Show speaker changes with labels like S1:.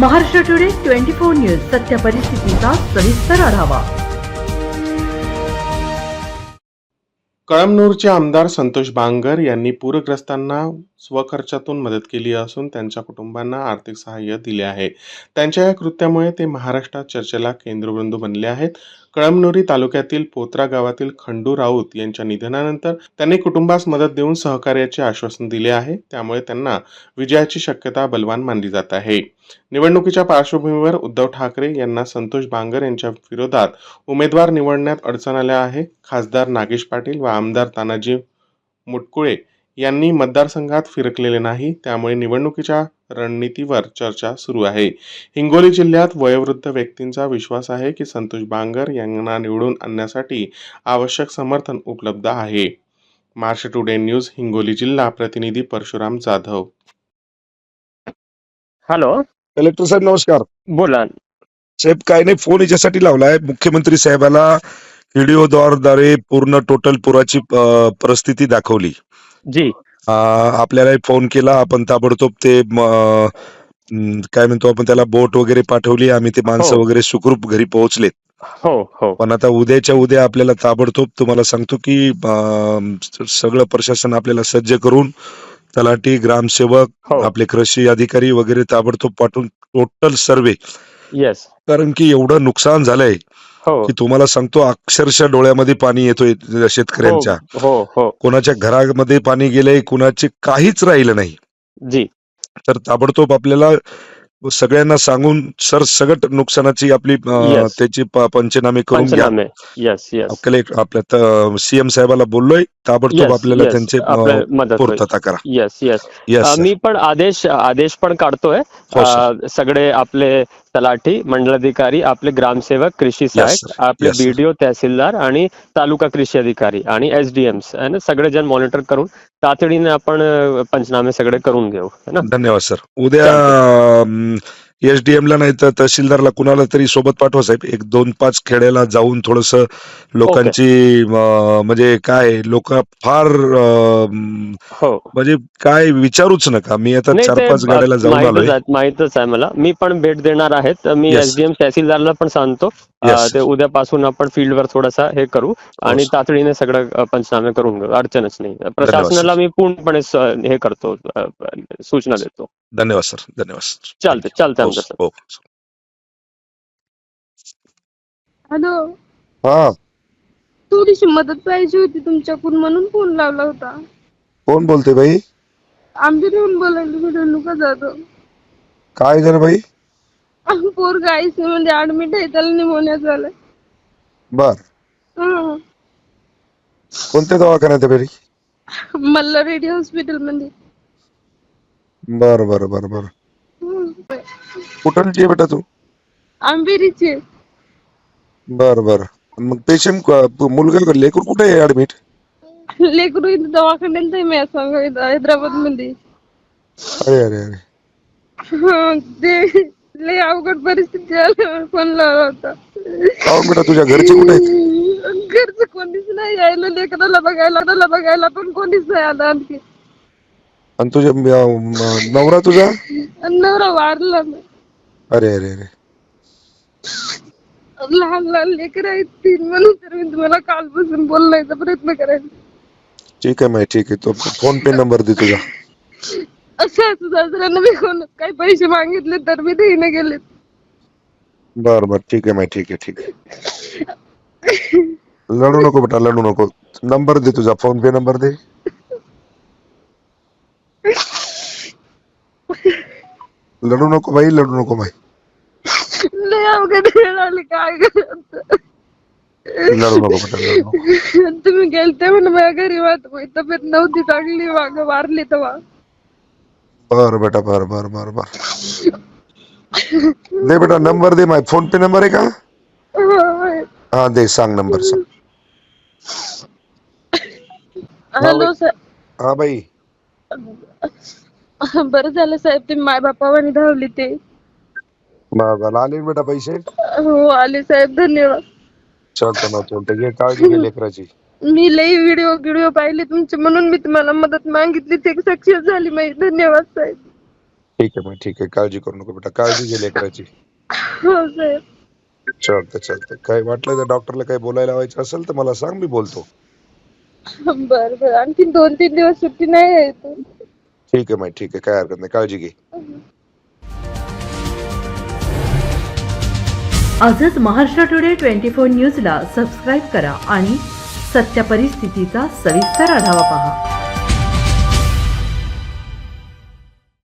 S1: Maharashtra today 24 news सत्य परिस्थितीचा सविस्तर आढावा.
S2: कळमनूरचे आमदार संतोष बांगर यांनी पूरग्रस्तांना स्वखर्चातून मदत केली असून त्यांच्या कुटुंबांना आर्थिक सहाय्य दिले आहे. त्यांच्या या कृत्यामुळे ते महाराष्ट्रात चर्चेला केंद्रबिंदू बनले आहेत. कळमनुरी तालुक्यातील पोत्रा गावातील खंडू राऊत यांच्या निधनानंतर त्यांनी कुटुंबास मदत देऊन सहकार्याचे आश्वासन दिले आहे. त्यामुळे त्यांना विजयाची शक्यता बलवान मानली जात आहे. निवडणुकीच्या पार्श्वभूमीवर उद्धव ठाकरे यांना संतोष बांगर यांच्या विरोधात उमेदवार निवडण्यात अडचण आल्या आहे. खासदार नागेश पाटील व आमदार तानाजी मुटकुळे यांनी मतदारसंघात फिरकलेले नाही. त्यामुळे निवडणुकीच्या रणनीतीवर चर्चा सुरू आहे. हिंगोली जिल्ह्यात वयोवृद्ध व्यक्तींचा विश्वास आहे की संतोष बांगर यांना निवडून आणण्यासाठी आवश्यक समर्थन उपलब्ध आहे. महाराष्ट्र टुडे न्यूज हिंगोली जिल्हा प्रतिनिधी परशुराम जाधव.
S3: हॅलो,
S4: कलेक्टर साहेब नमस्कार.
S3: बोला.
S4: साहेब काय नाही, फोन याच्यासाठी लावलाय. मुख्यमंत्री साहेबाला व्हिडिओद्वारे पूर्ण टोटल पुराची परिस्थिती दाखवली.
S3: जी.
S4: आपल्याला फोन केला, आपण ताबडतोब ते काय म्हणतो आपण त्याला बोट वगैरे पाठवली. आम्ही ते माणसं वगैरे सुखरूप घरी पोहोचलेत.
S3: हो.
S4: पण आता उद्याच्या उद्या आपल्याला ताबडतोब तुम्हाला सांगतो की सगळं प्रशासन आपल्याला सज्ज करून तलाठी, ग्रामसेवक, आपले कृषी अधिकारी वगैरे ताबडतोब पाठवून टोटल सर्वे.
S3: येस.
S4: कारण की एवढं नुकसान झालंय की तुम्हाला सांगतो अक्षरशः डोळ्यामध्ये पाणी येतोय शेतकऱ्यांच्या. कोणाच्या घरामध्ये पाणी गेलंय, कुणाचे काहीच राहिलं नाही.
S3: जी.
S4: तर ताबडतोब आपल्याला सगळ्यांना सांगून सगळं नुकसानाची आपली त्याची पंचनामे करून घ्या. आपल्या सीएम साहेबाला बोललोय, ताबडतोब आपल्याला त्यांचे पूर्तता करा.
S3: येस. मी पण आदेश पण काढतोय. सगळे आपले तलाठी, मंडलाधिकारी, आपले ग्रामसेवक, कृषी सहायक, आपले बीडीओ, तहसीलदार आणि तालुका कृषी अधिकारी आणि एसडीएम्स सगळे जण मॉनिटर करून तातडीने आपण पंचनामे सगळे करून घेऊ.
S4: धन्यवाद सर. उद्या एसडीएम ला नाही तर तहसीलदारला कुणाला तरी सोबत पाठवा साहेब. 1-2-5 खेड्याला जाऊन थोडस लोकांची म्हणजे काय लोक फार म्हणजे काय विचारूच नका. मी आता 4-5 गाड्याला जाऊन आलोय.
S3: माहितच आहे मला. मी पण भेट देणार आहेत. मी एसडीएम तहसीलदारला पण सांगतो ते उद्यापासून आपण फील्डवर थोडासा हे करू आणि तातडीने सगळं पंचनामे करून घेऊ. अडचणच नाही. प्रशासनाला मी पूर्णपणे हे करतो, सूचना देतो.
S4: धन्यवाद सर. धन्यवाद.
S3: चालतंय आमचं सर.
S5: हॅलो.
S4: हा,
S5: थोडीशी मदत पाहिजे होती तुमच्याकडून म्हणून फोन लावला होता.
S4: कोण बोलते बाई?
S5: आमच्याकडून बोलायला निवडणुका जातो.
S4: काय झालं बाई?
S5: पोरगा आयसीयू मध्ये ऍडमिट आहे, त्याला निमोनिया झालाय.
S4: बर. कोणत्या दवाखान्यात आहे बाई?
S5: मल्हाररेड्डी हॉस्पिटल मध्ये.
S4: बर बर बर बर. कुठलची आहे बेटा तू?
S5: आंबेरीचे.
S4: बर बर. मग पेशंट मुलगा लेकरू कुठे आहे ऍडमिट?
S5: लेकरू इथं दवाखान्यात आहे, मी असं हैदराबाद मध्ये.
S4: अरे अरे अरे.
S5: ते लय अवघड परिस्थिती आली, फोन लावला होता.
S4: बेटा तुझ्या घरचे कुठे आहेत?
S5: घरचं कोणीच नाही यायला, लेकराला बघायला पण कोणीच नाही आलं आणखी.
S4: आणि तुझ्या नवरा तुझा?
S5: नवरा वारला.
S4: अरे अरे अरे.
S5: लहान लेकर आहेत 3, म्हणून तर मी तुम्हाला कालपासून बोलण्याचा प्रयत्न करायचा.
S4: ठीक आहे माहिती, ठीक आहे. तो फोन पे नंबर दे तुझा.
S5: असं सासऱ्यांना मी कोण काही पैसे मागितले तर मी देईन गेले.
S4: बर बर. ठीक आहे माहिती, ठीक आहे, ठीक आहे. लढू नको बेटा, लढू नको. नंबर दे तुझा, फोन पे नंबर दे. लढू नको बाई, लढू नको बाई.
S5: लय अवघड वेळ आली, काय करायचं.
S4: लढू नको बेटा, लढू नको.
S5: तुम्ही गेलते म्हणून माझ्या घरी तब्येत नव्हती चांगली, वारली तेव्हा.
S4: बर बेटा, बर बर बर बर. दे बेटा नंबर दे. माझा फोन पे नंबर आहे का? हा दे, सांग नंबर सांग.
S5: Hello sir.
S4: हा बाई.
S5: बरं झालं साहेब, ते माय बापावानी धावली ते.
S4: आले बेटा पैसे?
S5: हो आले साहेब, धन्यवाद.
S4: चालतं घे काळजी घे लेकराची.
S5: मी लई व्हिडिओ पाहिले तुमचे, म्हणून मी तुम्हाला मदत मागितली, ते सक्सेस झाली. धन्यवाद साहेब.
S4: ठीक आहे, ठीक आहे. काळजी करू नको बेटा, काळजी घे लेकराची.
S5: हो साहेब.
S4: चालतंय. काय वाटलं तर डॉक्टरला काही बोलायला लावायचं असेल तर मला सांग, मी बोलतो.
S5: बरं आणखी 2-3 दिवस सुट्टी नाही घ्यायची.
S4: ठीक आहे, काय हरकत नाही, काळजी घे.
S1: आजच महाराष्ट्र टुडे 24 न्यूजला सबस्क्राईब करा आणि सत्य परिस्थितीचा सविस्तर आढावा पहा.